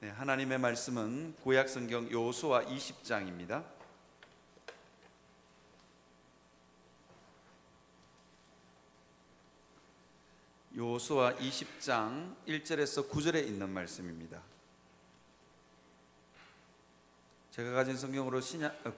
네, 하나님의 말씀은 구약성경 여호수아 20장입니다. 여호수아 20장 1절에서 9절에 있는 말씀입니다. 제가 가진 성경으로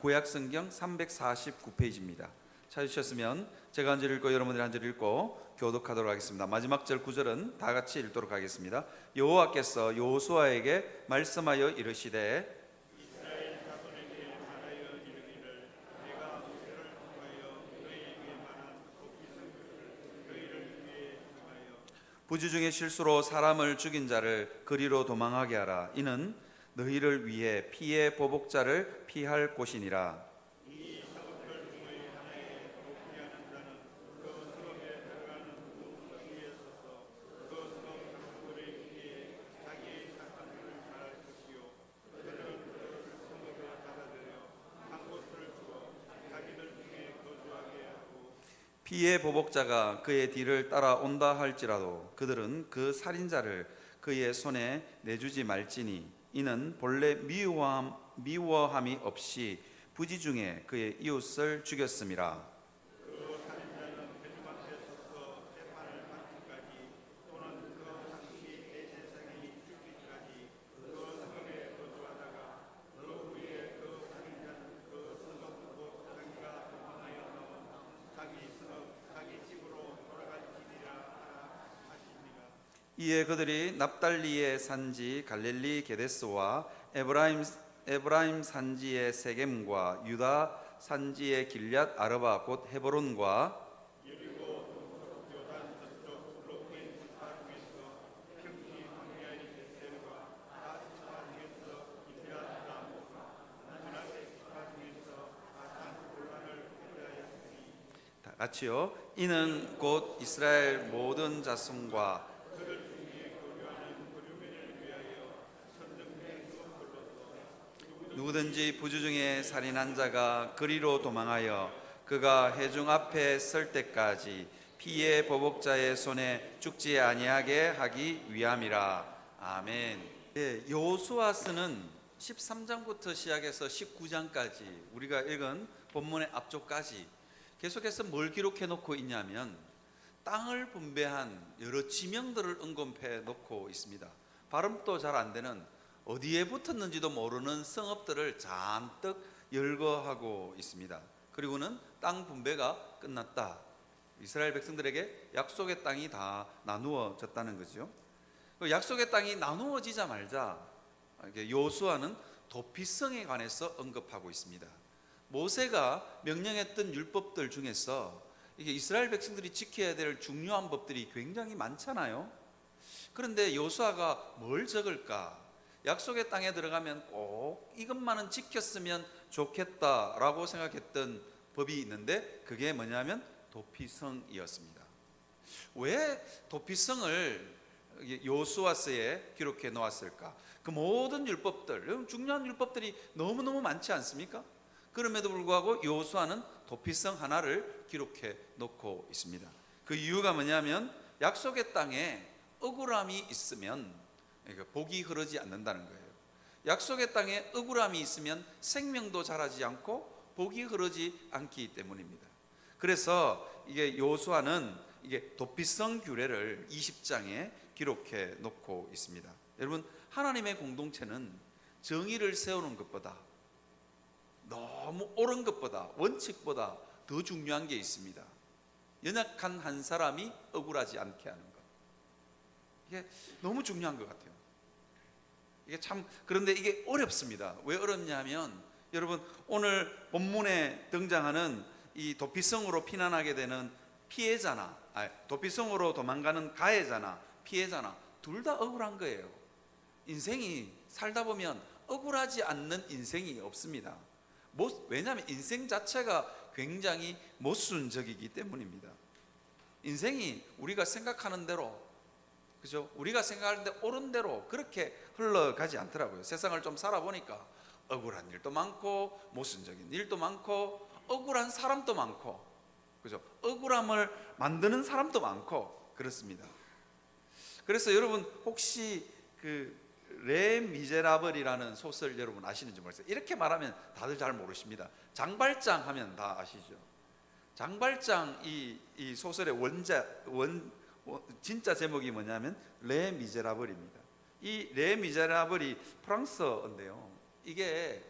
구약성경 349페이지입니다. 찾으셨으면 제가 한 절 읽고 여러분들이 한 절 읽고 교독하도록 하겠습니다. 마지막 절 9절은 다 같이 읽도록 하겠습니다. 여호와께서 여호수아에게 말씀하여 이르시되 이스라엘 자손에게 말하여 이르기를 내가 모세를 통하여 너희에게 말한 도피성들을 너희를 위해 정하여 부주 중에 실수로 사람을 죽인 자를 그리로 도망하게 하라. 이는 너희를 위해 피의 보복자를 피할 곳이니라. 이 성읍들 중의 하나에 도피하는 자는 그 성읍에 들어가는 문턱 위에 서서 그 성읍 장수들의 위에 자기의 착한 일을 말할 것이요 그들은 그 성읍에 받아들여 한 곳을 주어 자기들 중에 거주하게 하고 피의 보복자가 그의 뒤를 따라온다 할지라도 그들은 그 살인자를 그의 손에 내주지 말지니 이는 본래 미워함이 없이 부지 중에 그의 이웃을 죽였음이라. 그 살인자는 회중 앞에 서서 재판을 받기까지 또는 그 당시 대제사장이 죽기까지 그 성읍에 거주하다가 그 후에 그 살인자는 그 성읍 곧 자기가 도망하여 나온 자기 성읍 자기 집으로 돌아갈지니라 하라 하십니다. 이에 그들이 납달리의 산지 갈릴리 게데스와 에브라임 산지의 세겜과 유다 산지의 길앗 아르바 곧 헤브론과 여리고 요단 저쪽 블록인 지파 중에서 평지 광야의 베델과 가 지파 중에서 기럇람 문하세 지파 중에서 아산 골란을 패배하였으니 다 같이요. 이는 곧 이스라엘 모든 자손과 누구든지 부주 중에 살인한 자가 그리로 도망하여 그가 회중 앞에 설 때까지 피의 보복자의 손에 죽지 아니하게 하기 위함이라. 아멘. 네, 여호수아서는 13장부터 시작해서 19장까지 우리가 읽은 본문의 앞쪽까지 계속해서 뭘 기록해 놓고 있냐면 땅을 분배한 여러 지명들을 언급해 놓고 있습니다. 발음도 잘 안 되는 어디에 붙었는지도 모르는 성읍들을 잔뜩 열거하고 있습니다. 그리고는 땅 분배가 끝났다. 이스라엘 백성들에게 약속의 땅이 다 나누어졌다는 거죠. 약속의 땅이 나누어지자마자 여호수아는 도피성에 관해서 언급하고 있습니다. 모세가 명령했던 율법들 중에서 이게 이스라엘 백성들이 지켜야 될 중요한 법들이 굉장히 많잖아요. 그런데 여호수아가 뭘 적을까? 약속의 땅에 들어가면 꼭 이것만은 지켰으면 좋겠다라고 생각했던 법이 있는데 그게 뭐냐면 도피성이었습니다. 왜 도피성을 여호수아서에 기록해 놓았을까? 그 모든 율법들, 중요한 율법들이 너무너무 많지 않습니까? 그럼에도 불구하고 여호수아는 도피성 하나를 기록해 놓고 있습니다. 그 이유가 뭐냐면 약속의 땅에 억울함이 있으면 복이 흐르지 않는다는 거예요. 약속의 땅에 억울함이 있으면 생명도 자라지 않고 복이 흐르지 않기 때문입니다. 그래서 이게 여호수아는 이게 도피성 규례를 20장에 기록해 놓고 있습니다. 여러분, 하나님의 공동체는 정의를 세우는 것보다 너무 옳은 것보다 원칙보다 더 중요한 게 있습니다. 연약한 한 사람이 억울하지 않게 하는 것. 이게 너무 중요한 것 같아요. 이게 참 그런데 이게 어렵습니다. 왜 어렵냐면 여러분 오늘 본문에 등장하는 이 도피성으로 피난하게 되는 피해자나 도피성으로 도망가는 가해자나 피해자나 둘 다 억울한 거예요. 인생이 살다 보면 억울하지 않는 인생이 없습니다. 왜냐하면 인생 자체가 굉장히 모순적이기 때문입니다. 인생이 우리가 생각하는 대로 그죠? 우리가 생각하는데 옳은 대로 그렇게 흘러가지 않더라고요. 세상을 좀 살아보니까 억울한 일도 많고 모순적인 일도 많고 억울한 사람도 많고 그죠? 억울함을 만드는 사람도 많고 그렇습니다. 그래서 여러분 혹시 레 미제라블이라는 소설 여러분 아시는지 모르겠어요. 이렇게 말하면 다들 잘 모르십니다. 장발장 하면 다 아시죠. 장발장 이 소설의 진짜 제목이 뭐냐면 레 미제라블입니다. 이 레 미제라블이 프랑스어인데요. 이게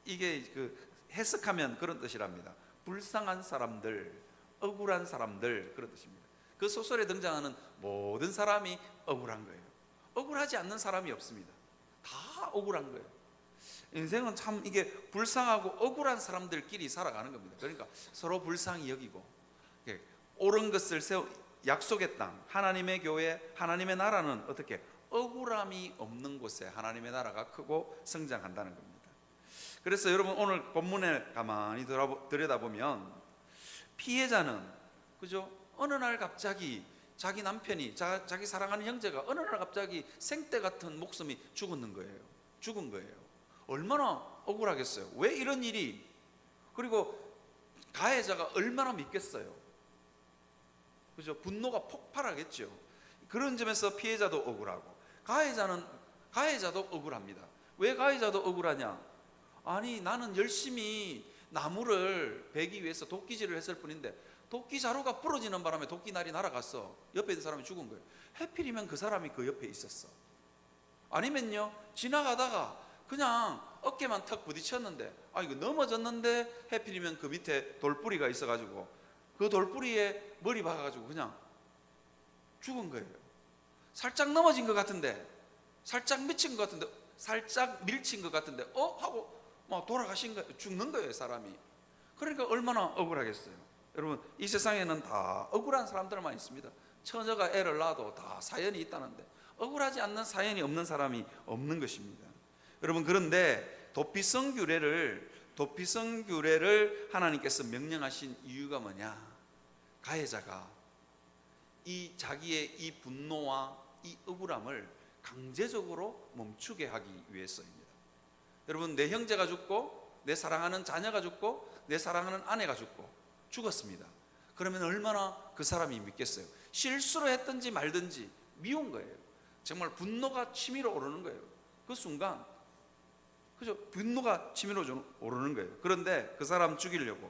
그 해석하면 그런 뜻이랍니다. 불쌍한 사람들, 억울한 사람들, 그런 뜻입니다. 그 소설에 등장하는 모든 사람이 억울한 거예요. 억울하지 않는 사람이 없습니다. 다 억울한 거예요. 인생은 참 이게 불쌍하고 억울한 사람들끼리 살아가는 겁니다. 그러니까 서로 불쌍히 여기고 옳은 것을 약속의 땅, 하나님의 교회, 하나님의 나라는 어떻게 억울함이 없는 곳에 하나님의 나라가 크고 성장한다는 겁니다. 그래서 여러분 오늘 본문을 가만히 들여다보면 피해자는 그죠? 어느 날 갑자기 자기 남편이 자기 사랑하는 형제가 어느 날 갑자기 생떼 같은 목숨이 죽은 거예요. 얼마나 억울하겠어요. 왜 이런 일이? 그리고 가해자가 얼마나 믿겠어요. 그죠? 분노가 폭발하겠죠. 그런 점에서 피해자도 억울하고 가해자도 억울합니다. 왜 가해자도 억울하냐? 아니 나는 열심히 나무를 베기 위해서 도끼질을 했을 뿐인데 도끼 자루가 부러지는 바람에 도끼날이 날아갔어. 옆에 있는 사람이 죽은 거예요. 해필이면 그 사람이 그 옆에 있었어. 아니면요 지나가다가 그냥 어깨만 턱 부딪혔는데 이거 넘어졌는데 해필이면 그 밑에 돌뿌리가 있어가지고 그 돌뿌리에 머리 박아가지고 그냥 죽은 거예요. 살짝 넘어진 것 같은데 살짝 밀친 것 같은데 하고 막 돌아가신 거예요. 죽는 거예요 사람이. 그러니까 얼마나 억울하겠어요. 여러분 이 세상에는 다 억울한 사람들만 있습니다. 처녀가 애를 낳아도 다 사연이 있다는데 억울하지 않는 사연이 없는 사람이 없는 것입니다. 여러분 그런데 도피성 규례를 하나님께서 명령하신 이유가 뭐냐? 가해자가 자기의 이 분노와 이 억울함을 강제적으로 멈추게 하기 위해서입니다. 여러분 내 형제가 죽고 내 사랑하는 자녀가 죽고 내 사랑하는 아내가 죽었습니다. 그러면 얼마나 그 사람이 믿겠어요? 실수로 했든지 말든지 미운 거예요. 정말 분노가 치밀어 오르는 거예요. 그 순간 그죠? 분노가 치밀어 오르는 거예요. 그런데 그 사람 죽이려고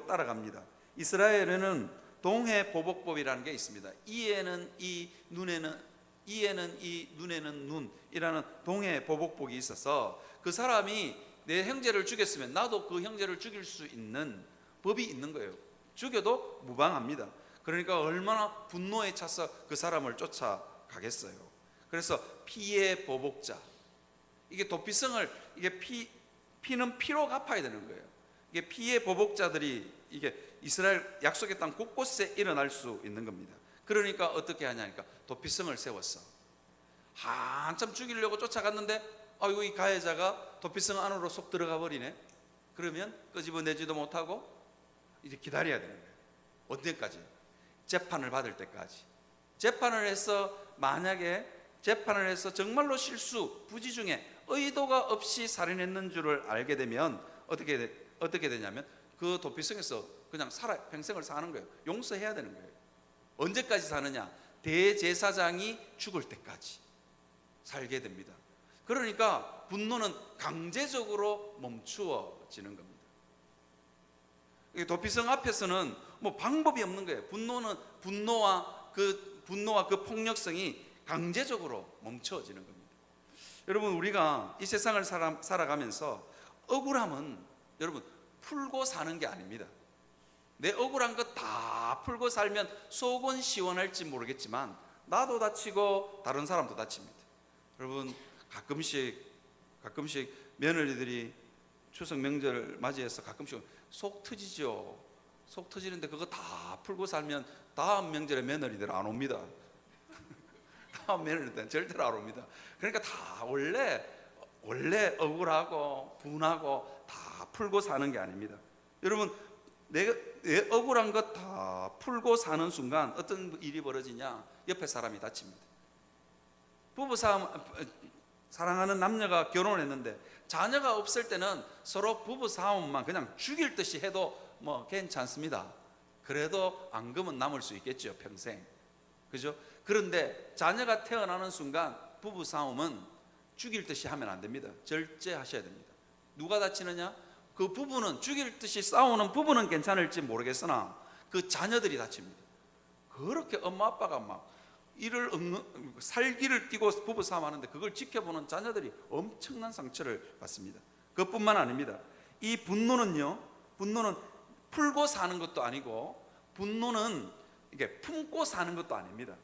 따라갑니다. 이스라엘에는 동해 보복법이라는 게 있습니다. 이에는 이, 눈에는 눈이라는 동해 보복법이 있어서 그 사람이 내 형제를 죽였으면 나도 그 형제를 죽일 수 있는 법이 있는 거예요. 죽여도 무방합니다. 그러니까 얼마나 분노에 차서 그 사람을 쫓아가겠어요. 그래서 피의 보복자, 이게 도피성을 피는 피로 갚아야 되는 거예요. 이게 피의 보복자들이 이게 이스라엘 약속의 땅 곳곳에 일어날 수 있는 겁니다. 그러니까 어떻게 하냐니까 도피성을 세웠어. 한참 죽이려고 쫓아갔는데 이 가해자가 도피성 안으로 쏙 들어가 버리네. 그러면 끄집어내지도 못하고 이제 기다려야 되는 거예요. 언제까지? 재판을 받을 때까지. 만약에 재판을 해서 정말로 부지 중에 의도가 없이 살인했는 줄을 알게 되면 어떻게 되냐면 그 도피성에서 그냥 평생을 사는 거예요. 용서해야 되는 거예요. 언제까지 사느냐? 대제사장이 죽을 때까지 살게 됩니다. 그러니까 분노는 강제적으로 멈추어지는 겁니다. 도피성 앞에서는 방법이 없는 거예요. 분노와 그 폭력성이 강제적으로 멈춰지는 겁니다. 여러분 우리가 이 세상을 살아가면서 억울함은 여러분 풀고 사는 게 아닙니다. 내 억울한 것 다 풀고 살면 속은 시원할지 모르겠지만 나도 다치고 다른 사람도 다칩니다. 여러분 가끔씩 며느리들이 추석 명절 맞이해서 가끔씩 속 터지죠. 속 터지는데 그거 다 풀고 살면 다음 명절에 며느리들 안 옵니다. 다음 며느리들은 절대로 안 옵니다. 그러니까 다 원래 억울하고 분하고 다 풀고 사는 게 아닙니다. 여러분 내 억울한 것 다 풀고 사는 순간 어떤 일이 벌어지냐? 옆에 사람이 다칩니다. 사랑하는 남녀가 결혼했는데 자녀가 없을 때는 서로 부부싸움만 그냥 죽일 듯이 해도 괜찮습니다. 그래도 앙금은 남을 수 있겠죠, 평생. 그죠? 그런데 자녀가 태어나는 순간 부부 싸움은 죽일 듯이 하면 안 됩니다. 절제하셔야 됩니다. 누가 다치느냐? 그 부부는, 죽일 듯이 싸우는 부부는 괜찮을지 모르겠으나 그 자녀들이 다칩니다. 그렇게 엄마 아빠가 막 이를 살기를 띠고 부부 싸움하는데 그걸 지켜보는 자녀들이 엄청난 상처를 받습니다. 그것뿐만 아닙니다. 이 분노는 풀고 사는 것도 아니고, 분노는 이게 품고 사는 것도 아닙니다.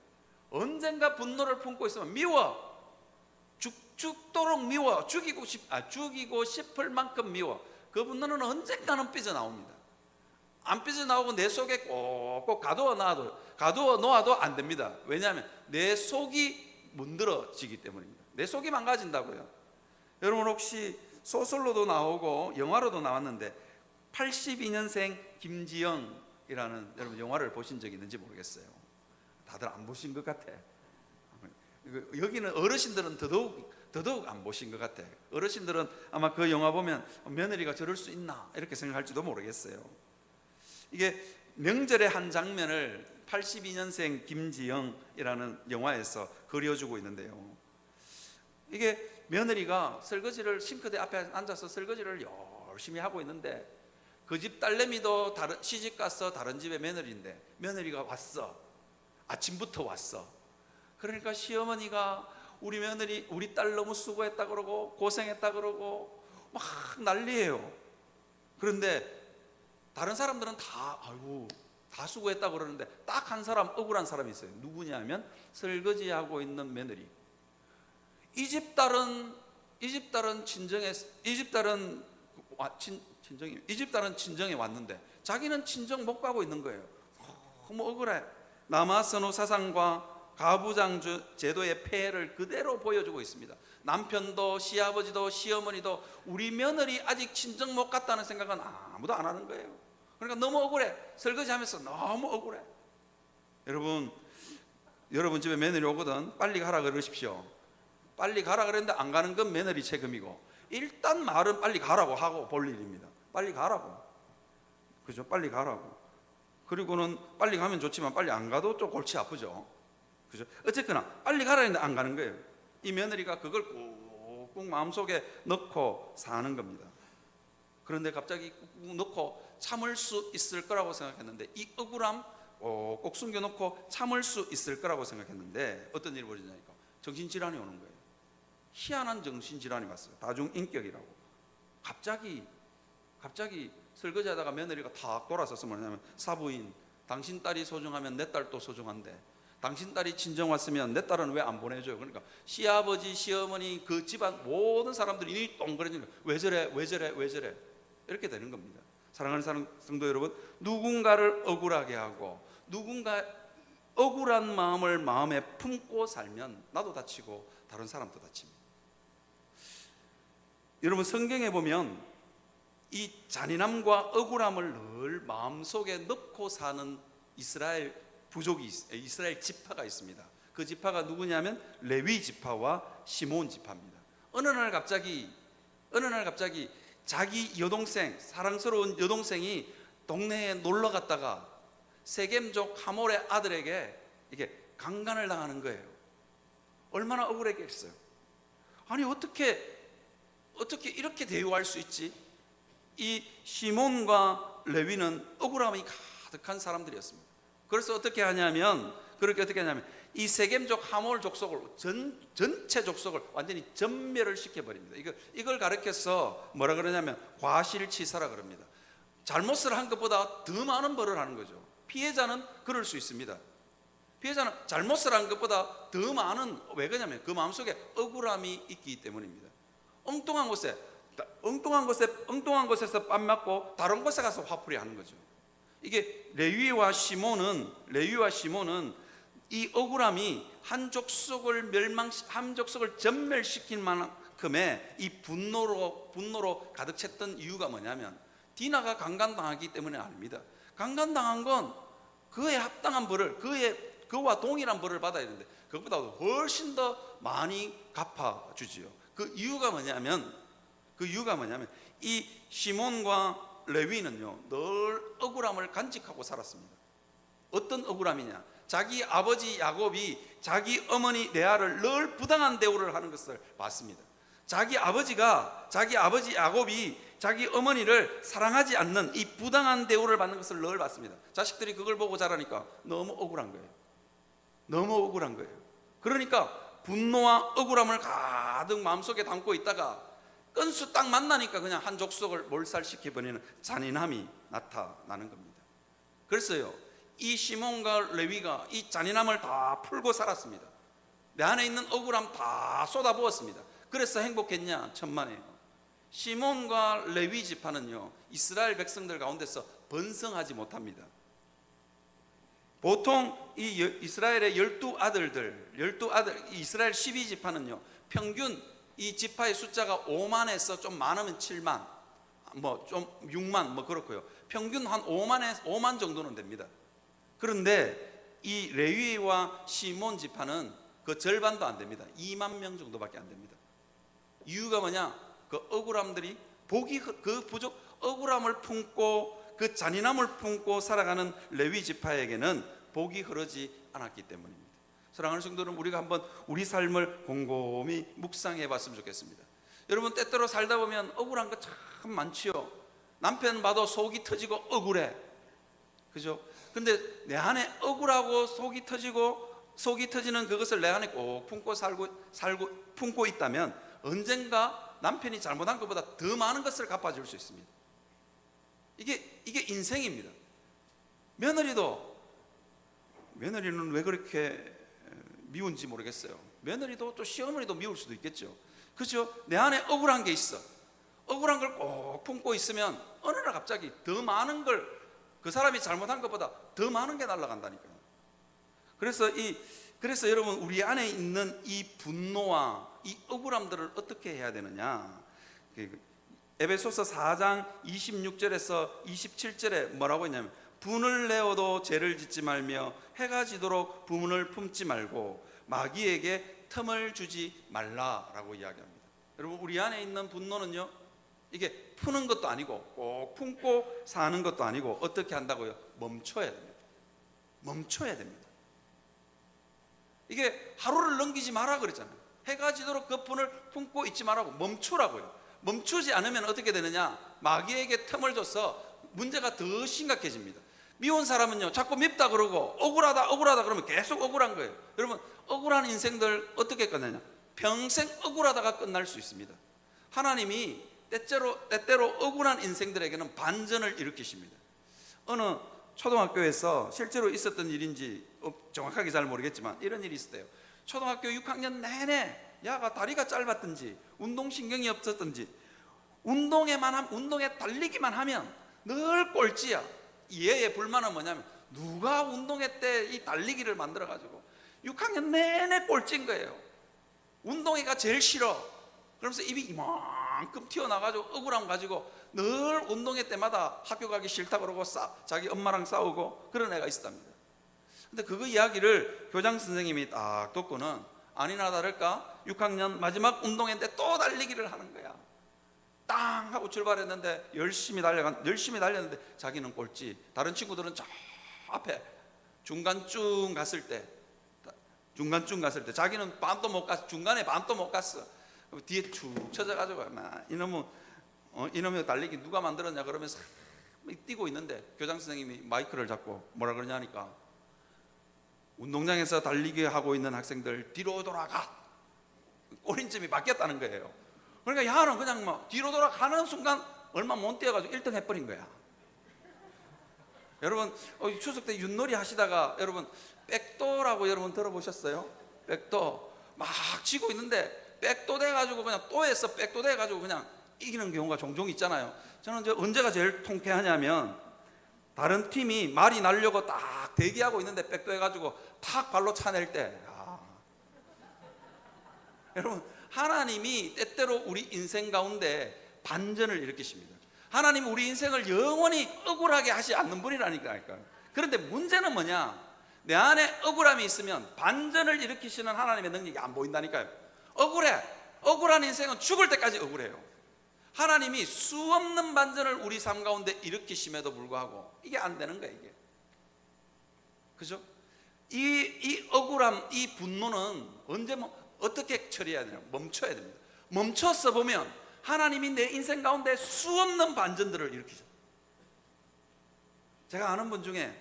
언젠가 분노를 품고 있으면 미워, 죽도록 미워, 죽이고 싶을 만큼 미워. 그 분노는 언젠가는 삐져나옵니다. 안 삐져나오고 내 속에 꼭꼭 가두어 놓아도 안 됩니다. 왜냐하면 내 속이 문드러지기 때문입니다. 내 속이 망가진다고요. 여러분 혹시 소설로도 나오고 영화로도 나왔는데 82년생 김지영이라는 여러분 영화를 보신 적이 있는지 모르겠어요. 다들 안 보신 것 같아. 여기는 어르신들은 더더욱 안 보신 것 같아. 어르신들은 아마 그 영화 보면 며느리가 저럴 수 있나 이렇게 생각할지도 모르겠어요. 이게 명절의 한 장면을 82년생 김지영이라는 영화에서 그려주고 있는데요. 이게 며느리가 설거지를, 싱크대 앞에 앉아서 설거지를 열심히 하고 있는데 그 집 딸내미도 시집 가서 다른 집의 며느리인데 며느리가 왔어. 아침부터 왔어. 그러니까 시어머니가 우리 딸 너무 수고했다 그러고 고생했다 그러고 막 난리예요. 그런데 다른 사람들은 다 수고했다 그러는데 딱 한 사람 억울한 사람이 있어요. 누구냐면 설거지하고 있는 며느리. 이 집 딸은 친정에 왔는데 자기는 친정 못 가고 있는 거예요. 너무 억울해. 남아선호 사상과 가부장 제도의 폐해를 그대로 보여주고 있습니다. 남편도 시아버지도 시어머니도 우리 며느리 아직 친정 못 갔다는 생각은 아무도 안 하는 거예요. 그러니까 너무 억울해. 설거지하면서 너무 억울해. 여러분 집에 며느리 오거든 빨리 가라 그러십시오. 빨리 가라 그랬는데 안 가는 건 며느리 책임이고, 일단 말은 빨리 가라고 하고 볼 일입니다. 빨리 가라고. 그죠? 빨리 가라고. 그리고는 빨리 가면 좋지만 빨리 안 가도 좀 골치 아프죠. 그죠? 어쨌거나 빨리 가라 했는데 안 가는 거예요. 이 며느리가 그걸 꾹꾹 마음속에 넣고 사는 겁니다. 그런데 갑자기 꾹꾹 넣고 참을 수 있을 거라고 생각했는데, 이 억울함 꼭 숨겨놓고 참을 수 있을 거라고 생각했는데 어떤 일이 벌어지냐니까 정신질환이 오는 거예요. 희한한 정신질환이 왔어요. 다중인격이라고. 갑자기 설거지하다가 며느리가 탁 돌아서서 뭐냐면, 사부인, 당신 딸이 소중하면 내 딸도 소중한데 당신 딸이 친정 왔으면 내 딸은 왜 안 보내줘요? 그러니까 시아버지 시어머니 그 집안 모든 사람들이 이 똥그러니까 왜 저래 이렇게 되는 겁니다. 사랑하는 성도 여러분, 누군가를 억울하게 하고 누군가 억울한 마음을 마음에 품고 살면 나도 다치고 다른 사람도 다칩니다. 여러분 성경에 보면 이 잔인함과 억울함을 늘 마음속에 넣고 사는 이스라엘 지파가 있습니다. 그 지파가 누구냐면 레위 지파와 시몬 지파입니다. 어느 날 갑자기 자기 여동생, 사랑스러운 여동생이 동네에 놀러 갔다가 세겜족 하몰의 아들에게 이게 강간을 당하는 거예요. 얼마나 억울했겠어요. 아니 어떻게 이렇게 대우할 수 있지? 이 시몬과 레위는 억울함이 가득한 사람들이었습니다. 그래서 어떻게 하냐면 이 세겜족 하몰 족속을 전체 족속을 완전히 전멸을 시켜버립니다. 이걸 가르쳐서 뭐라 그러냐면 과실치사라 그럽니다. 잘못을 한 것보다 더 많은 벌을 하는 거죠. 피해자는 그럴 수 있습니다. 피해자는 잘못을 한 것보다 더 많은, 왜 그러냐면 그 마음속에 억울함이 있기 때문입니다. 엉뚱한 곳에서 뺨 맞고 다른 곳에 가서 화풀이 하는 거죠. 이게 레위와 시몬은 이 억울함이 한 족속을 전멸시킬 만큼의 이 분노로 가득 찼던 이유가 뭐냐면 디나가 강간당하기 때문에 아닙니다. 강간당한 건 그에 합당한 벌을, 그와 동일한 벌을 받아야 되는데 그것보다 훨씬 더 많이 갚아주지요. 그 이유가 뭐냐면 이 시몬과 레위는요 늘 억울함을 간직하고 살았습니다. 어떤 억울함이냐? 자기 아버지 야곱이 자기 어머니 레아를 늘 부당한 대우를 하는 것을 봤습니다. 자기 아버지 야곱이 자기 어머니를 사랑하지 않는 이 부당한 대우를 받는 것을 늘 봤습니다. 자식들이 그걸 보고 자라니까 너무 억울한 거예요. 너무 억울한 거예요. 그러니까 분노와 억울함을 가득 마음속에 담고 있다가 건수 딱 만나니까 그냥 한 족속을 몰살시켜버리는 잔인함이 나타나는 겁니다. 그래서요, 이 시몬과 레위가 이 잔인함을 다 풀고 살았습니다. 내 안에 있는 억울함 다 쏟아부었습니다. 그래서 행복했냐? 천만에요. 시몬과 레위 지파는요, 이스라엘 백성들 가운데서 번성하지 못합니다. 보통 이 이스라엘의 12아들, 이스라엘 12지파는요, 평균 이 지파의 숫자가 5만에서 좀 많으면 7만, 뭐 좀 6만, 뭐 그렇고요. 평균 한 5만 정도는 됩니다. 그런데 이 레위와 시몬 지파는 그 절반도 안 됩니다. 2만 명 정도밖에 안 됩니다. 이유가 뭐냐? 그 억울함들이 그 부족 억울함을 품고 그 잔인함을 품고 살아가는 레위 지파에게는 복이 흐르지 않았기 때문입니다. 사랑하는 성도는 우리가 한번 우리 삶을 곰곰이 묵상해 봤으면 좋겠습니다. 여러분, 때때로 살다 보면 억울한 거 참 많지요. 남편 봐도 속이 터지고 억울해, 그죠? 근데 내 안에 억울하고 속이 터지는 그것을 내 안에 꼭 품고 있다면 언젠가 남편이 잘못한 것보다 더 많은 것을 갚아줄 수 있습니다. 이게 인생입니다. 며느리는 왜 그렇게 미운지 모르겠어요. 며느리도 또 시어머니도 미울 수도 있겠죠. 그렇죠? 내 안에 억울한 게 있어. 억울한 걸 꼭 품고 있으면 어느 날 갑자기 더 많은 걸, 그 사람이 잘못한 것보다 더 많은 게 날아간다니까요. 그래서 여러분, 우리 안에 있는 이 분노와 이 억울함들을 어떻게 해야 되느냐? 에베소서 4장 26절에서 27절에 뭐라고 했냐면, 분을 내어도 죄를 짓지 말며 해가 지도록 분을 품지 말고 마귀에게 틈을 주지 말라라고 이야기합니다. 여러분, 우리 안에 있는 분노는요, 이게 푸는 것도 아니고 꼭 품고 사는 것도 아니고 어떻게 한다고요? 멈춰야 됩니다. 멈춰야 됩니다. 이게 하루를 넘기지 마라 그랬잖아요. 해가 지도록 그 분을 품고 있지 말라고 멈추라고요. 멈추지 않으면 어떻게 되느냐? 마귀에게 틈을 줘서 문제가 더 심각해집니다. 미운 사람은요, 자꾸 밉다 그러고 억울하다 그러면 계속 억울한 거예요. 여러분, 억울한 인생들 어떻게 끝내냐? 평생 억울하다가 끝날 수 있습니다. 하나님이 때때로 억울한 인생들에게는 반전을 일으키십니다. 어느 초등학교에서 실제로 있었던 일인지 정확하게 잘 모르겠지만 이런 일이 있었대요. 초등학교 6학년 내내 야가 다리가 짧았든지 운동신경이 없었든지 운동에 달리기만 하면 늘 꼴찌야. 이 얘의 불만은 뭐냐면, 누가 운동회 때 이 달리기를 만들어가지고 6학년 내내 꼴찌인 거예요. 운동회가 제일 싫어. 그러면서 입이 이만큼 튀어나가지고 억울함 가지고 늘 운동회 때마다 학교 가기 싫다 그러고 자기 엄마랑 싸우고 그런 애가 있었답니다. 근데 그 이야기를 교장 선생님이 딱 듣고는 아니나 다를까 6학년 마지막 운동회인데 또 달리기를 하는 거야. 땅 하고 출발했는데 열심히 달렸는데 자기는 꼴찌. 다른 친구들은 저 앞에 중간쯤 갔을 때 자기는 반도 못 갔어. 중간에 반도 못 갔어. 뒤에 축 쳐져가지고 이놈의 달리기 누가 만들었냐 그러면서 뛰고 있는데 교장 선생님이 마이크를 잡고 뭐라 그러냐니까, 운동장에서 달리기 하고 있는 학생들 뒤로 돌아가. 꼬린점이 바뀌었다는 거예요. 그러니까 야는 그냥 막 뒤로 돌아가는 순간 얼마 못 뛰어가지고 1등 해버린 거야. 여러분, 추석 때 윷놀이 하시다가 여러분 백도라고 여러분 들어보셨어요? 백도 막 치고 있는데 백도 돼가지고 그냥 또에서 백도 돼가지고 그냥 이기는 경우가 종종 있잖아요. 저는 이제 언제가 제일 통쾌하냐면, 다른 팀이 말이 날려고 딱 대기하고 있는데 백도 해가지고 탁 발로 차낼 때. 여러분, 하나님이 때때로 우리 인생 가운데 반전을 일으키십니다. 하나님은 우리 인생을 영원히 억울하게 하지 않는 분이라니까요. 그런데 문제는 뭐냐? 내 안에 억울함이 있으면 반전을 일으키시는 하나님의 능력이 안 보인다니까요. 억울한 인생은 죽을 때까지 억울해요. 하나님이 수없는 반전을 우리 삶 가운데 일으키심에도 불구하고 이게 안 되는 거예요. 이게, 그죠? 이 억울함, 이 분노는 언제 어떻게 처리해야 되냐? 멈춰야 됩니다. 멈춰서 보면 하나님이 내 인생 가운데 수없는 반전들을 일으키죠. 제가 아는 분 중에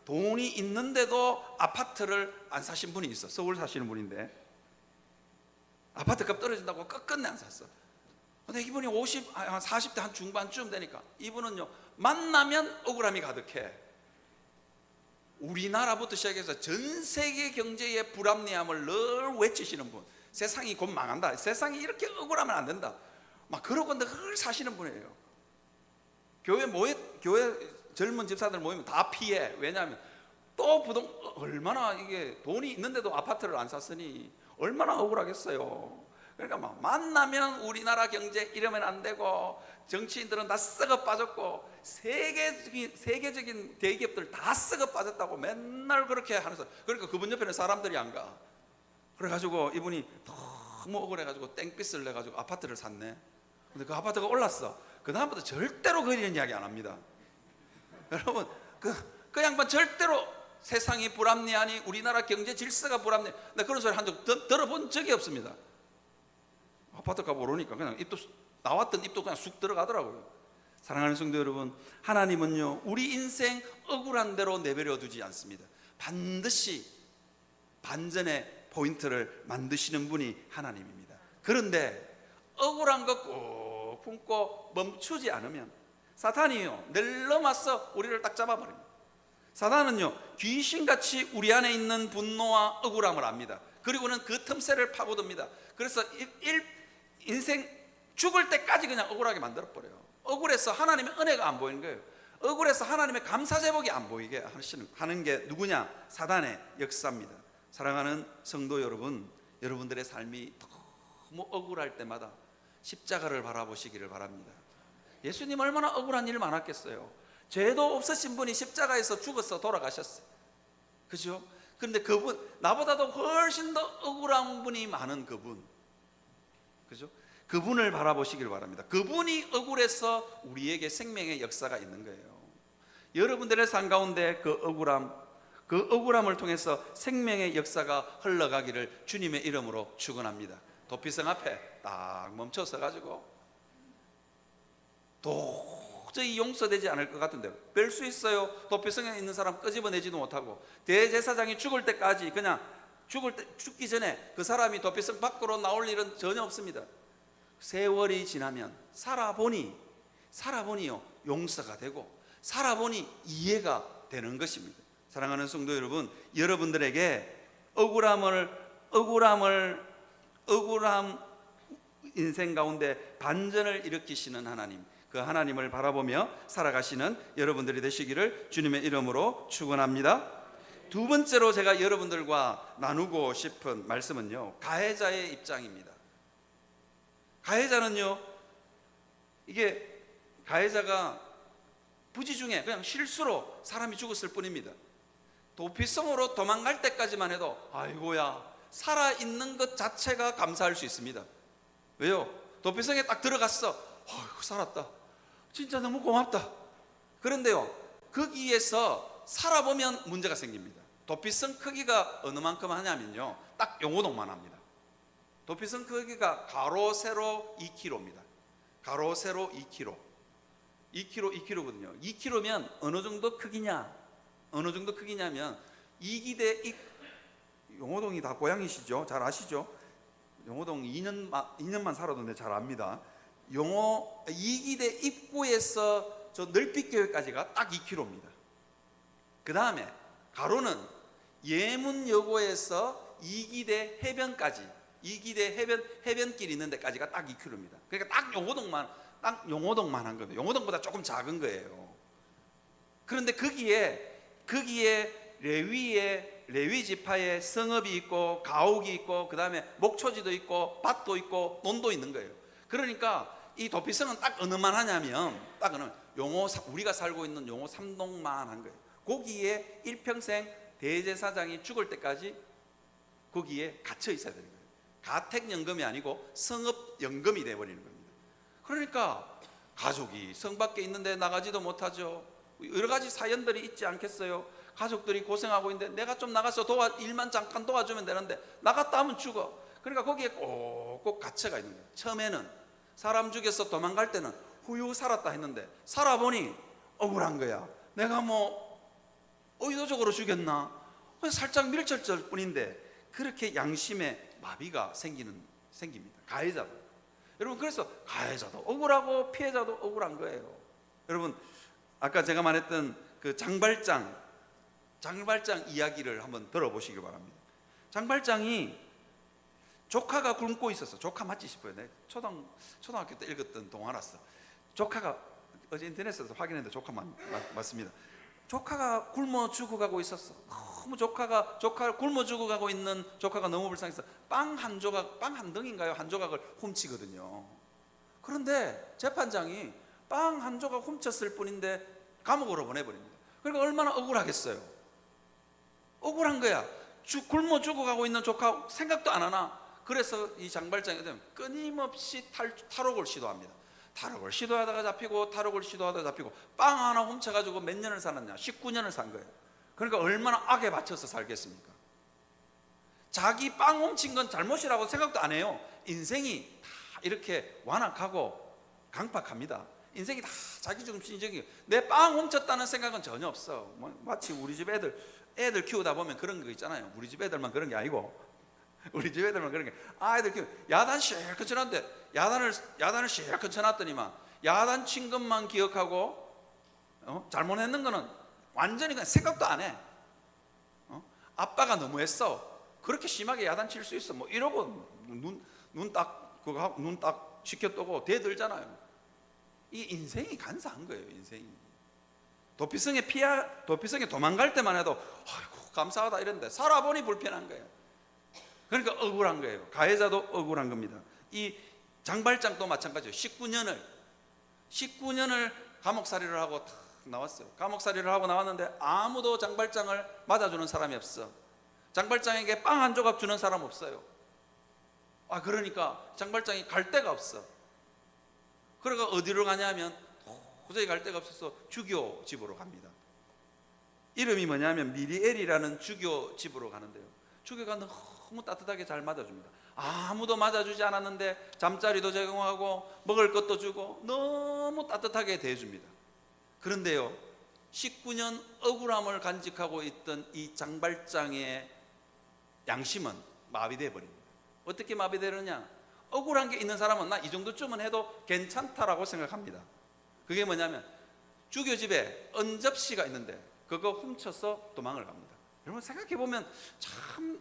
돈이 있는데도 아파트를 안 사신 분이 있어. 서울 사시는 분인데 아파트값 떨어진다고 끝끝내 안 샀어. 근데 이분이 40대 한 중반쯤 되니까 이분은요, 만나면 억울함이 가득해. 우리나라부터 시작해서 전 세계 경제의 불합리함을 늘 외치시는 분. 세상이 곧 망한다, 세상이 이렇게 억울하면 안 된다, 막 그러고 늘 사시는 분이에요. 교회 젊은 집사들 모이면 다 피해. 왜냐하면 또 얼마나 이게 돈이 있는데도 아파트를 안 샀으니 얼마나 억울하겠어요. 그러니까 막 만나면 우리나라 경제 이러면 안 되고, 정치인들은 다 썩어 빠졌고, 세계적인 대기업들 다 썩어 빠졌다고 맨날 그렇게 하면서, 그러니까 그분 옆에는 사람들이 안 가. 그래가지고 이분이 너무 억울해가지고 땡빛을 내가지고 아파트를 샀네. 근데 그 아파트가 올랐어. 그 다음부터 절대로 그 이런 이야기 안 합니다. 여러분, 그 양반 절대로 세상이 불합리하니 우리나라 경제 질서가 불합리해, 나 그런 소리 한 적 들어본 적이 없습니다. 아파트 값 오르니까 그냥 나왔던 입도 그냥 쑥 들어가더라고요. 사랑하는 성도 여러분, 하나님은요, 우리 인생 억울한 대로 내버려 두지 않습니다. 반드시 반전의 포인트를 만드시는 분이 하나님입니다. 그런데 억울한 거 꼭 품고 멈추지 않으면 사탄이요, 늘러맞서 우리를 딱 잡아버립니다. 사탄은요, 귀신같이 우리 안에 있는 분노와 억울함을 압니다. 그리고는 그 틈새를 파고듭니다. 그래서 인생 죽을 때까지 그냥 억울하게 만들어버려요. 억울해서 하나님의 은혜가 안 보이는 거예요. 억울해서 하나님의 감사 제목이 안 보이게 하는 게 누구냐? 사단의 역사입니다. 사랑하는 성도 여러분, 여러분들의 삶이 너무 억울할 때마다 십자가를 바라보시기를 바랍니다. 예수님 얼마나 억울한 일 많았겠어요. 죄도 없으신 분이 십자가에서 죽어서 돌아가셨어요. 그죠? 그런데 그분, 나보다도 훨씬 더 억울한 분이 많은 그분, 그죠? 그분을 바라보시길 바랍니다. 그분이 억울해서 우리에게 생명의 역사가 있는 거예요. 여러분들의 삶 가운데 그 억울함을 통해서 생명의 역사가 흘러가기를 주님의 이름으로 축원합니다. 도피성 앞에 딱 멈춰서 가지고 도저히 용서되지 않을 것 같은데, 별 수 있어요. 도피성에 있는 사람 끄집어내지도 못하고, 대제사장이 죽을 때까지 그냥 죽기 전에 그 사람이 도피성 밖으로 나올 일은 전혀 없습니다. 세월이 지나면 살아보니요, 용서가 되고 살아보니 이해가 되는 것입니다. 사랑하는 성도 여러분, 여러분들에게 억울함 인생 가운데 반전을 일으키시는 하나님, 그 하나님을 바라보며 살아가시는 여러분들이 되시기를 주님의 이름으로 축원합니다. 두 번째로 제가 여러분들과 나누고 싶은 말씀은요, 가해자의 입장입니다. 가해자는요, 이게 가해자가 부지 중에 그냥 실수로 사람이 죽었을 뿐입니다. 도피성으로 도망갈 때까지만 해도 아이고야, 살아있는 것 자체가 감사할 수 있습니다. 왜요? 도피성에 딱 들어갔어. 아이고, 살았다, 진짜 너무 고맙다. 그런데요, 거기에서 살아보면 문제가 생깁니다. 도피성 크기가 어느 만큼 하냐면요, 딱 용호동만 합니다. 도피성 크기가 가로 세로 2km입니다. 가로 세로 2km. 2km거든요. 2km면 어느 정도 크기냐면 이기대 용호동이 다 고향이시죠? 잘 아시죠? 용호동 2년만 살아도 잘 압니다. 이기대 입구에서 저 넓이교회까지가 딱 2km입니다. 그 다음에 가로는 예문여고에서 이기대 해변까지, 이기대 해변길 있는 데까지가 딱 2km입니다. 그러니까 딱 용호동만 한 거예요. 용호동보다 조금 작은 거예요. 그런데 거기에 레위 지파의 성읍이 있고 가옥이 있고, 그 다음에 목초지도 있고 밭도 있고 논도 있는 거예요. 그러니까 이 도피성은 딱 어느만 하냐면 딱 우리가 살고 있는 용호 3동만 한 거예요. 거기에 일평생 대제사장이 죽을 때까지 거기에 갇혀 있어야 되는 거예요. 가택연금이 아니고 성읍연금이 되어버리는 겁니다. 그러니까 가족이 성 밖에 있는데 나가지도 못하죠. 여러 가지 사연들이 있지 않겠어요? 가족들이 고생하고 있는데 내가 좀 나가서 일만 잠깐 도와주면 되는데 나갔다 하면 죽어. 그러니까 거기에 꼭꼭 갇혀가 있는 거예요. 처음에는 사람 죽여서 도망갈 때는 후유 살았다 했는데 살아보니 억울한 거야. 내가 뭐 의도적으로 죽였나? 그냥 살짝 밀쳤을 뿐인데 그렇게 양심의 마비가 생깁니다. 가해자도. 여러분, 그래서 가해자도 억울하고 피해자도 억울한 거예요. 여러분, 아까 제가 말했던 그 장발장 이야기를 한번 들어보시기 바랍니다. 장발장이 조카가 굶고 있었어. 조카 맞지 싶어요. 내가 초등학교 때 읽었던 동화라서. 조카가 어제 인터넷에서 확인했는데 조카 맞습니다. 조카가 굶어 죽어가고 있었어. 너무 조카가 굶어 죽어가고 있는 조카가 너무 불쌍해서 빵 한 덩인가요? 한 조각을 훔치거든요. 그런데 재판장이 빵 한 조각 훔쳤을 뿐인데 감옥으로 보내버립니다. 그러니까 얼마나 억울하겠어요. 억울한 거야. 굶어 죽어가고 있는 조카 생각도 안 하나. 그래서 이 장발장이 끊임없이 탈옥을 시도합니다. 탈옥을 시도하다가 잡히고 탈옥을 시도하다가 잡히고 빵 하나 훔쳐가지고 몇 년을 살았냐? 19년을 산 거예요. 그러니까 얼마나 악에 받쳐서 살겠습니까? 자기 빵 훔친 건 잘못이라고 생각도 안 해요. 인생이 다 이렇게 완악하고 강팍합니다. 인생이 다 자기 중심적이에요. 내 빵 훔쳤다는 생각은 전혀 없어. 마치 우리 집 애들 키우다 보면 그런 거 있잖아요. 우리 집 애들만 그런 게 아니고 우리 집 애들만 그런 게 아이들 키우 야단 실컷 쳐놨는데 야단을 실컷 쳐놨더니만 야단 친 것만 기억하고 잘못했는 거는 완전히 그냥 생각도 안 해. 아빠가 너무했어. 그렇게 심하게 야단 칠 수 있어. 뭐 이러고 눈 딱 시켜떠고 대들잖아요. 이 인생이 간사한 거예요. 인생이. 도피성에 도망갈 때만 해도 아이고 감사하다 이랬는데 살아보니 불편한 거예요. 그러니까 억울한 거예요. 가해자도 억울한 겁니다. 이 장발장도 마찬가지예요. 19년을 감옥살이를 하고 탁 나왔어요. 감옥살이를 하고 나왔는데 아무도 장발장을 맞아주는 사람이 없어. 장발장에게 빵 한 조각 주는 사람 없어요. 그러니까 장발장이 갈 데가 없어. 그러니까 어디로 가냐면 도저히 갈 데가 없어서 주교 집으로 갑니다. 이름이 뭐냐면 미리엘이라는 주교 집으로 가는데요. 주교가 너무 따뜻하게 잘 맞아줍니다. 아무도 맞아주지 않았는데 잠자리도 제공하고 먹을 것도 주고 너무 따뜻하게 대해줍니다. 그런데요, 19년 억울함을 간직하고 있던 이 장발장의 양심은 마비돼 버립니다. 어떻게 마비되느냐? 억울한 게 있는 사람은 나 이 정도쯤은 해도 괜찮다라고 생각합니다. 그게 뭐냐면 주교 집에 언접시가 있는데 그거 훔쳐서 도망을 갑니다. 여러분 생각해 보면 참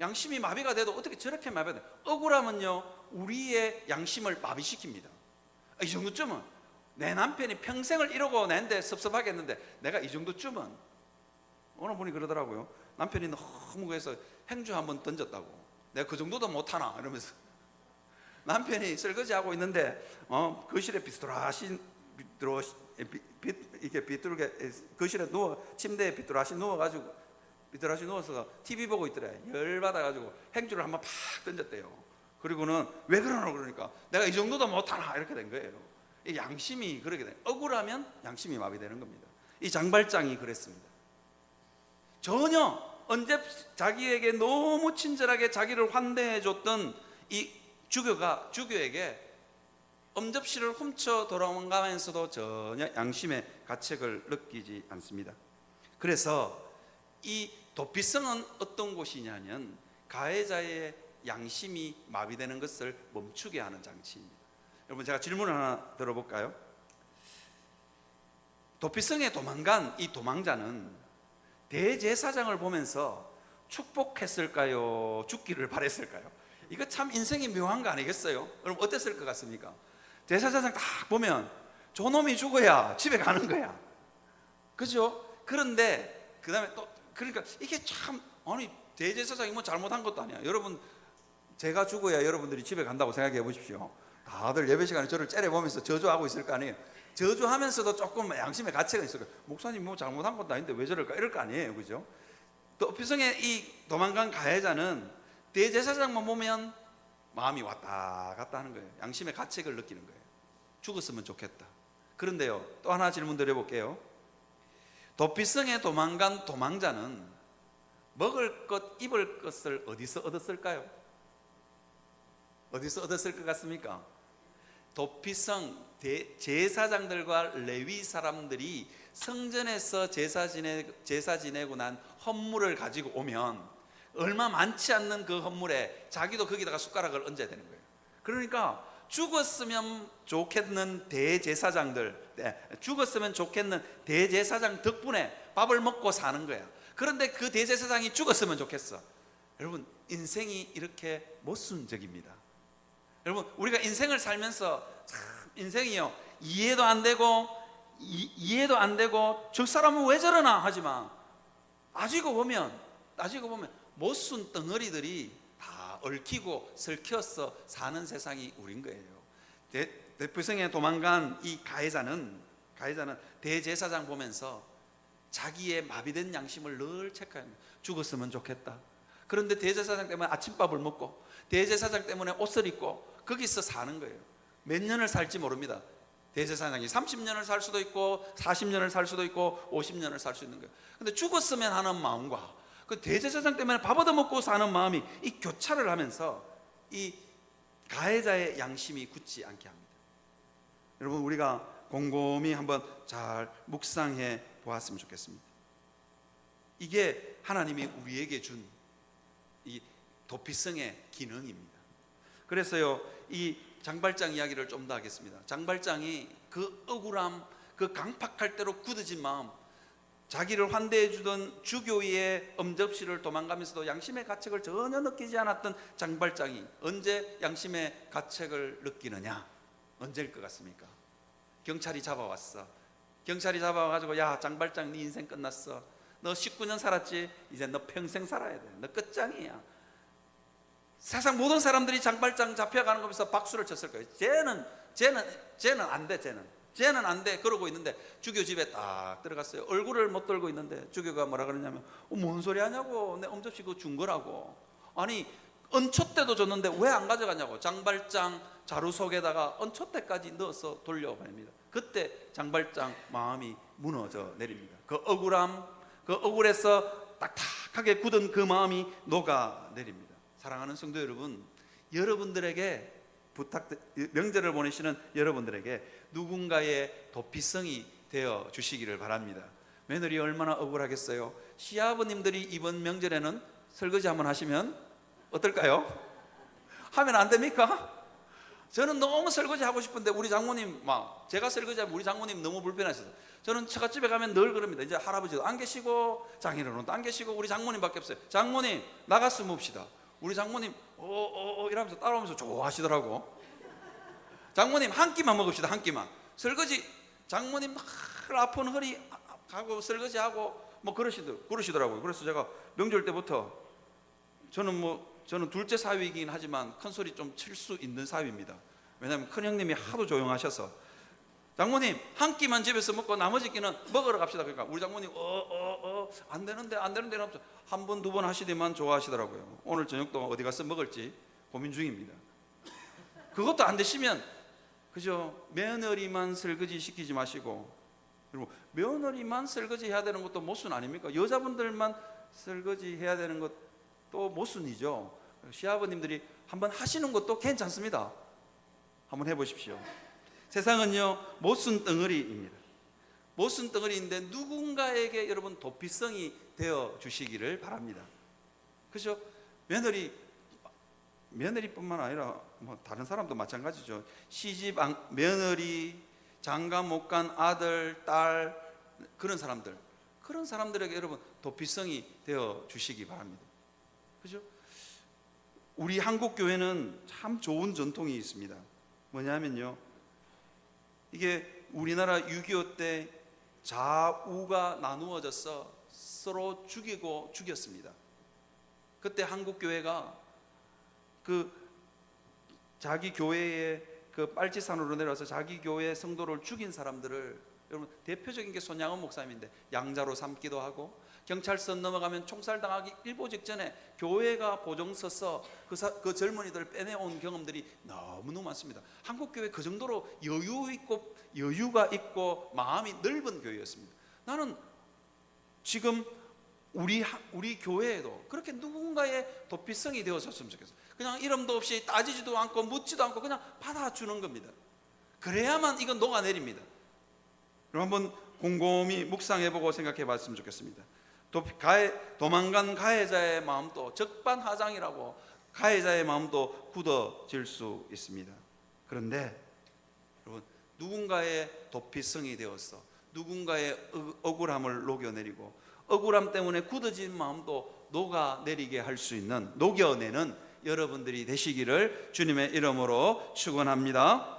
양심이 마비가 돼도 어떻게 저렇게 마비가 돼? 억울함은요 우리의 양심을 마비시킵니다. 이 정도쯤은 내 남편이 평생을 이러고 내는데 섭섭하겠는데 내가 이 정도쯤은 어느 분이 그러더라고요. 남편이 너무 그래서 행주 한번 던졌다고. 내가 그 정도도 못하나 이러면서 남편이 설거지하고 있는데 거실에 비뚤게 거실에 침대에 비뚤하시 누워서 TV 보고 있더래. 열받아가지고 행주를 한번 팍 던졌대요. 그리고는 왜 그러나 그러니까 내가 이 정도도 못하나 이렇게 된 거예요. 이 양심이 그렇게 돼. 억울하면 양심이 마비되는 겁니다. 이 장발장이 그랬습니다. 전혀 언제 자기에게 너무 친절하게 자기를 환대해 줬던 이 주교에게 엄접시를 훔쳐 돌아가면서도 전혀 양심의 가책을 느끼지 않습니다. 그래서 이 도피성은 어떤 곳이냐면 가해자의 양심이 마비되는 것을 멈추게 하는 장치입니다. 여러분 제가 질문을 하나 들어볼까요? 도피성에 도망간 이 도망자는 대제사장을 보면서 축복했을까요? 죽기를 바랬을까요? 이거 참 인생이 묘한 거 아니겠어요? 여러분 어땠을 것 같습니까? 대제사장 딱 보면 저놈이 죽어야 집에 가는 거야. 그죠? 그런데 그 다음에 또 그러니까 이게 참 아니 대제사장이 뭐 잘못한 것도 아니야. 여러분 제가 죽어야 여러분들이 집에 간다고 생각해 보십시오. 다들 예배 시간에 저를 째려보면서 저주하고 있을 거 아니에요. 저주하면서도 조금 양심의 가책은 있을 거예요. 목사님 뭐 잘못한 것도 아닌데 왜 저럴까 이럴 거 아니에요. 그죠? 도피성의 이 도망간 가해자는 대제사장만 보면 마음이 왔다 갔다 하는 거예요. 양심의 가책을 느끼는 거예요. 죽었으면 좋겠다. 그런데요 또 하나 질문 드려볼게요. 도피성에 도망간 도망자는 먹을 것, 입을 것을 어디서 얻었을까요? 어디서 얻었을 것 같습니까? 도피성 제사장들과 레위 사람들이 성전에서 제사 지내고 난 헌물을 가지고 오면 얼마 많지 않는 그 헌물에 자기도 거기다가 숟가락을 얹어야 되는 거예요. 그러니까 죽었으면 좋겠는 죽었으면 좋겠는 대제사장 덕분에 밥을 먹고 사는 거야. 그런데 그 대제사장이 죽었으면 좋겠어. 여러분, 인생이 이렇게 모순적입니다. 여러분, 우리가 인생을 살면서 참 인생이요, 이해도 안 되고 저 사람은 왜 저러나 하지만 따지고 보면 모순 덩어리들이 다 얽히고 설켜서 사는 세상이 우린 거예요. 도피성에 도망간 이 가해자는 대제사장 보면서 자기의 마비된 양심을 늘 체크합니다. 죽었으면 좋겠다. 그런데 대제사장 때문에 아침밥을 먹고 대제사장 때문에 옷을 입고 거기서 사는 거예요. 몇 년을 살지 모릅니다. 대제사장이 30년을 살 수도 있고 40년을 살 수도 있고 50년을 살 수 있는 거예요. 근데 죽었으면 하는 마음과 그 대제사장 때문에 밥 얻어먹고 사는 마음이 이 교차를 하면서 이 가해자의 양심이 굳지 않게 합니다. 여러분, 우리가 곰곰이 한번 잘 묵상해 보았으면 좋겠습니다. 이게 하나님이 우리에게 준 이 도피성의 기능입니다. 그래서요, 이 장발장 이야기를 좀 더 하겠습니다. 장발장이 그 억울함, 그 강팍할 대로 굳어진 마음, 자기를 환대해 주던 주교의 엄접시를 도망가면서도 양심의 가책을 전혀 느끼지 않았던 장발장이 언제 양심의 가책을 느끼느냐? 언제일 것 같습니까? 경찰이 잡아왔어. 경찰이 잡아와가지고, 야, 장발장, 네 인생 끝났어. 너 19년 살았지? 이제 너 평생 살아야 돼. 너 끝장이야. 세상 모든 사람들이 장발장 잡혀가는 거 보면서 박수를 쳤을 거예요. 쟤는 안 돼. 쟤는 안 돼. 그러고 있는데 주교 집에 딱 들어갔어요. 얼굴을 못 들고 있는데 주교가 뭐라 그러냐면, 뭔 소리 하냐고. 내 엄접시 그거 준 거라고. 아니, 언초 때도 줬는데 왜 안 가져갔냐고. 장발장 자루 속에다가 언초 때까지 넣어서 돌려보냅니다. 그때 장발장 마음이 무너져 내립니다. 그 억울함, 그 억울해서 딱딱하게 굳은 그 마음이 녹아 내립니다. 사랑하는 성도 여러분, 여러분들에게 명절을 보내시는 여러분들에게 누군가의 도피성이 되어 주시기를 바랍니다. 며느리 얼마나 억울하겠어요. 시아버님들이 이번 명절에는 설거지 한번 하시면 어떨까요? 하면 안 됩니까? 저는 너무 설거지 하고 싶은데 우리 장모님, 제가 설거지하면 우리 장모님 너무 불편하셔서 저는 처갓집에 가면 늘 그럽니다. 이제 할아버지도 안 계시고 장인어른도 안 계시고 우리 장모님밖에 없어요. 장모님, 나가서 봅시다. 우리 장모님 이러면서 따라오면서 좋아하시더라고. 장모님, 한 끼만 먹읍시다. 한 끼만. 설거지, 장모님 늘 아픈 허리 하고 설거지하고 그러시더라고요. 그래서 제가 명절 때부터 저는 둘째 사위이긴 하지만 큰 소리 좀 칠 수 있는 사위입니다. 왜냐하면 큰 형님이 하도 조용하셔서, 장모님 한 끼만 집에서 먹고 나머지 끼는 먹으러 갑시다. 그러니까 우리 장모님 안 되는데 한 번, 두 번 하시더만 좋아하시더라고요. 오늘 저녁도 어디 가서 먹을지 고민 중입니다. 그것도 안 되시면 그죠, 며느리만 설거지 시키지 마시고, 그리고 며느리만 설거지 해야 되는 것도 모순 아닙니까? 여자분들만 설거지 해야 되는 것도 모순이죠. 시아버님들이 한번 하시는 것도 괜찮습니다. 한번 해보십시오. 세상은요, 모순 덩어리입니다. 모순 덩어리인데 누군가에게 여러분 도피성이 되어 주시기를 바랍니다. 그죠? 며느리뿐만 아니라 다른 사람도 마찬가지죠. 며느리, 장가 못 간 아들, 딸, 그런 사람들에게 여러분 도피성이 되어 주시기 바랍니다. 그죠? 우리 한국 교회는 참 좋은 전통이 있습니다. 뭐냐면요, 이게 우리나라 6.25 때 좌우가 나누어져서 서로 죽였습니다. 그때 한국 교회가 그 자기 교회에 그 빨치산으로 내려와서 자기 교회 성도를 죽인 사람들을, 여러분 대표적인 게 손양원 목사님인데 양자로 삼기도 하고, 경찰선 넘어가면 총살당하기 일보 직전에 교회가 보증 서서 그 젊은이들을 빼내온 경험들이 너무너무 많습니다. 한국 교회 그 정도로 여유가 있고 마음이 넓은 교회였습니다. 나는 지금 우리 교회에도 그렇게 누군가의 도피성이 되었었으면 좋겠어요. 그냥 이름도 없이 따지지도 않고 묻지도 않고 그냥 받아주는 겁니다. 그래야만 이건 녹아내립니다. 그럼 한번 곰곰이 묵상해보고 생각해봤으면 좋겠습니다. 도망간 가해자의 마음도 적반하장이라고 가해자의 마음도 굳어질 수 있습니다. 그런데 여러분, 누군가의 도피성이 되어서 누군가의 억울함을 녹여내리고 억울함 때문에 굳어진 마음도 녹아내리게 할 수 있는, 녹여내는 여러분들이 되시기를 주님의 이름으로 축원합니다.